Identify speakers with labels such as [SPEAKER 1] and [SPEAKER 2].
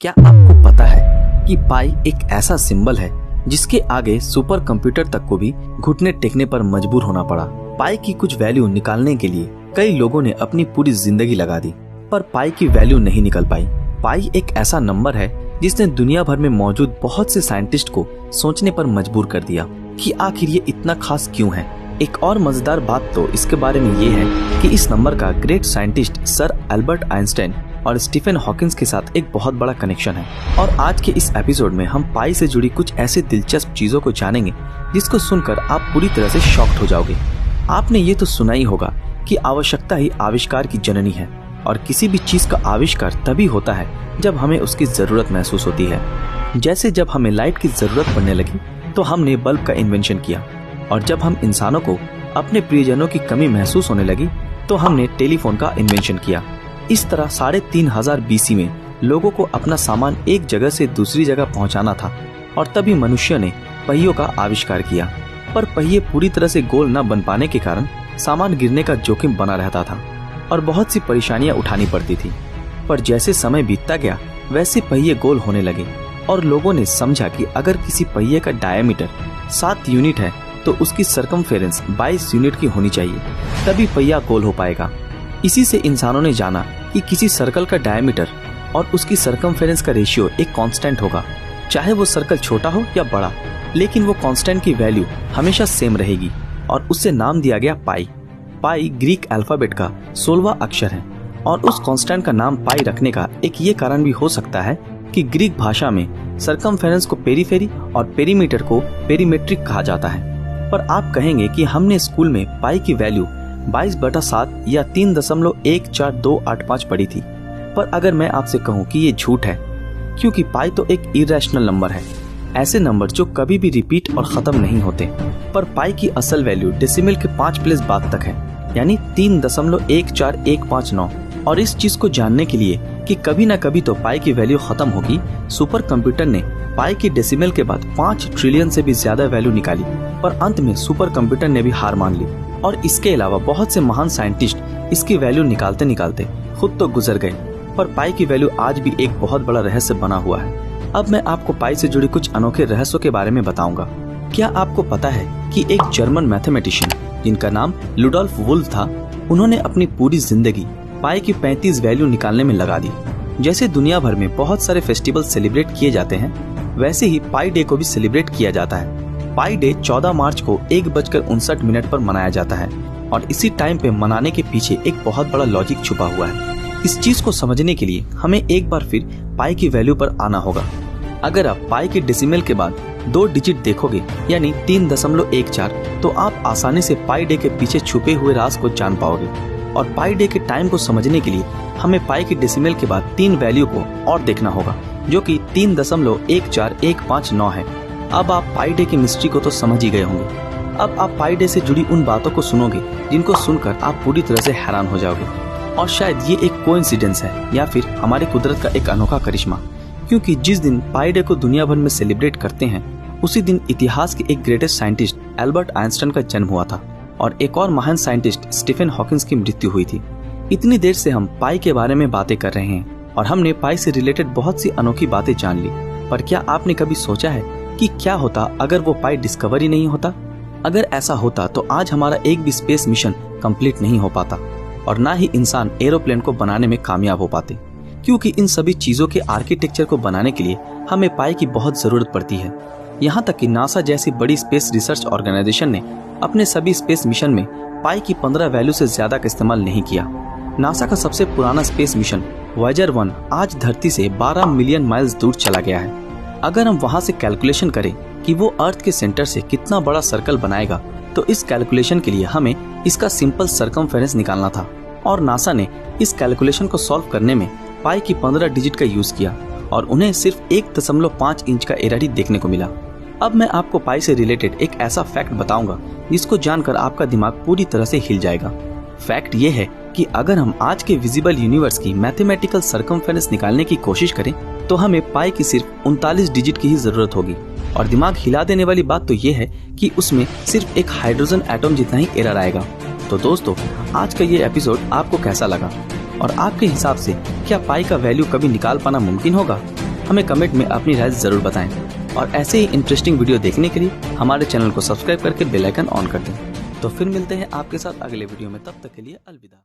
[SPEAKER 1] क्या आपको पता है कि पाई एक ऐसा सिंबल है जिसके आगे सुपर कंप्यूटर तक को भी घुटने टेकने पर मजबूर होना पड़ा। पाई की कुछ वैल्यू निकालने के लिए कई लोगों ने अपनी पूरी जिंदगी लगा दी, पर पाई की वैल्यू नहीं निकल पाई। पाई एक ऐसा नंबर है जिसने दुनिया भर में मौजूद बहुत से साइंटिस्ट को सोचने पर मजबूर कर दिया कि आखिर ये इतना खास क्यों है। एक और मजेदार बात तो इसके बारे में ये है कि इस नंबर का great scientist sir Albert Einstein और स्टीफन हॉकिंस के साथ एक बहुत बड़ा कनेक्शन है। और आज के इस एपिसोड में हम पाई से जुड़ी कुछ ऐसे दिलचस्प चीजों को जानेंगे जिसको सुनकर आप पूरी तरह से शॉक्ड हो जाओगे। आपने ये तो सुना ही होगा कि आवश्यकता ही आविष्कार की जननी है, और किसी भी चीज का आविष्कार तभी होता है जब हमें उसकी जरूरत महसूस होती है। जैसे जब हमें लाइट की जरूरत पड़ने लगी तो हमने बल्ब का इन्वेंशन किया, और जब हम इंसानों को अपने प्रियजनों की कमी महसूस होने लगी तो हमने टेलीफोन का इन्वेंशन किया। इस तरह 3500 BC में लोगों को अपना सामान एक जगह से दूसरी जगह पहुंचाना था, और तभी मनुष्य ने पहियों का आविष्कार किया। पर पहिए पूरी तरह से गोल न बन पाने के कारण सामान गिरने का जोखिम बना रहता था और बहुत सी परेशानियां उठानी पड़ती थी। पर जैसे समय बीतता गया वैसे पहिए गोल होने लगे, और लोगों ने समझा कि अगर किसी पहिए का डायमीटर 7 यूनिट है तो उसकी सरकमफेरेंस 22 यूनिट की होनी चाहिए, तभी पहिया गोल हो पाएगा। इसी से इंसानों ने जाना कि किसी सर्कल का डायमीटर और उसकी सरकमफेरेंस का रेशियो एक कांस्टेंट होगा, चाहे वो सर्कल छोटा हो या बड़ा, लेकिन वो कांस्टेंट की वैल्यू हमेशा सेम रहेगी, और उससे नाम दिया गया पाई। पाई ग्रीक अल्फाबेट का 16वां अक्षर है, और उस कांस्टेंट का नाम पाई रखने का एक ये कारण भी हो सकता है कि ग्रीक भाषा में सरकमफेरेंस को पेरीफेरी और पेरीमीटर को पेरीमेट्रिक कहा जाता है। पर आप कहेंगे कि हमने स्कूल में पाई की वैल्यू 22/7 या 3.14285 पढ़ी थी। पर अगर मैं आपसे कहूं कि ये झूठ है, क्योंकि पाई तो एक इरेशनल नंबर है, ऐसे नंबर जो कभी भी रिपीट और खत्म नहीं होते। पर पाई की असल वैल्यू डेसिमल के 5 प्लेस बाद तक है, यानी 3.14159। और इस चीज को जानने के लिए कि कभी न कभी तो पाई की वैल्यू खत्म होगी, सुपर कंप्यूटर ने पाई की डेसिमल के बाद 5 ट्रिलियन से भी ज्यादा वैल्यू निकाली। पर अंत में सुपर कंप्यूटर ने भी हार मान ली, और इसके अलावा बहुत से महान साइंटिस्ट इसकी वैल्यू निकालते निकालते खुद तो गुजर गए। पर पाई की वैल्यू आज भी एक बहुत बड़ा रहस्य बना हुआ है। अब मैं आपको पाई से जुड़ी कुछ अनोखे रहस्यों के बारे में बताऊंगा। क्या आपको पता है कि एक जर्मन मैथमेटिशियन जिनका नाम लुडोल्फ वुल्फ था, उन्होंने अपनी पूरी जिंदगी पाई की 35 वैल्यू निकालने में लगा दी। जैसे दुनिया भर में बहुत सारे फेस्टिवल सेलिब्रेट किए जाते हैं, वैसे ही पाई डे को भी सेलिब्रेट किया जाता है। पाई डे 14 मार्च को 1:59 पर मनाया जाता है, और इसी टाइम पे मनाने के पीछे एक बहुत बड़ा लॉजिक छुपा हुआ है। इस चीज को समझने के लिए हमें एक बार फिर पाई की वैल्यू पर आना होगा। अगर आप पाई के डेसिमल के बाद 2 डिजिट देखोगे, यानी 3.14, तो आप आसानी से पाई डे के पीछे छुपे हुए राज को जान पाओगे। और पाई डे के टाइम को समझने के लिए हमें पाई के डेसिमल के बाद 3 वैल्यू को और देखना होगा, जो कि 3.14159 है। अब आप पाई डे की मिस्ट्री को तो समझ ही गए होंगे। अब आप पाई डे से जुड़ी उन बातों को सुनोगे जिनको सुनकर आप पूरी तरह से हैरान हो जाओगे। और शायद ये एक कोइंसिडेंस है या फिर हमारे कुदरत का एक अनोखा करिश्मा, क्योंकि जिस दिन पाई डे को दुनिया भर में सेलिब्रेट करते हैं, उसी दिन इतिहास के एक ग्रेटेस्ट साइंटिस्ट एल्बर्ट आइंस्टाइन का जन्म हुआ था, और एक और महान साइंटिस्ट स्टीफन हॉकिंस की मृत्यु हुई थी। इतनी देर से हम पाई के बारे में बातें कर रहे हैं, और हमने पाई से रिलेटेड बहुत सी अनोखी बातें जान ली। पर क्या आपने कभी सोचा है कि क्या होता अगर वो पाई डिस्कवर ही नहीं होता? अगर ऐसा होता तो आज हमारा एक भी स्पेस मिशन कंप्लीट नहीं हो पाता, और ना ही इंसान एरोप्लेन को बनाने में कामयाब हो पाते, क्योंकि इन सभी चीजों के आर्किटेक्चर को बनाने के लिए हमें पाई की बहुत जरूरत पड़ती है। यहाँ तक कि नासा जैसी बड़ी स्पेस रिसर्च ऑर्गेनाइजेशन ने अपने सभी स्पेस मिशन में पाई की 15 वैल्यू से ज्यादा का इस्तेमाल नहीं किया। नासा का सबसे पुराना स्पेस मिशन वॉयेजर 1 आज धरती से 12 मिलियन माइल्स दूर चला गया है। अगर हम वहां से कैलकुलेशन करें कि वो अर्थ के सेंटर से कितना बड़ा सर्कल बनाएगा, तो इस कैलकुलेशन के लिए हमें इसका सिंपल सरकमफेरेंस निकालना था, और नासा ने इस कैलकुलेशन को सॉल्व करने में पाई की 15 डिजिट का यूज किया, और उन्हें सिर्फ 1.5 इंच का एरर ही देखने को मिला। अब मैं आपको पाई से रिलेटेड एक ऐसा फैक्ट बताऊंगा जिसको जानकर आपका दिमाग पूरी तरह से हिल जाएगा। फैक्ट ये है कि अगर हम आज के विजिबल यूनिवर्स की मैथमेटिकल सरकमफेरेंस निकालने की कोशिश करें, तो हमें पाई की सिर्फ 39 डिजिट की ही जरूरत होगी। और दिमाग हिला देने वाली बात तो ये है कि उसमें सिर्फ एक हाइड्रोजन एटम जितना ही एरर आएगा। तो दोस्तों, आज का ये एपिसोड आपको कैसा लगा, और आपके हिसाब से क्या पाई का वैल्यू कभी निकाल पाना मुमकिन होगा? हमें कमेंट में अपनी राय जरूर बताएं और ऐसे ही इंटरेस्टिंग वीडियो देखने के लिए हमारे चैनल को सब्सक्राइब करके बेल आइकन ऑन कर दें। तो फिर मिलते हैं आपके साथ अगले वीडियो में, तब तक के लिए अलविदा।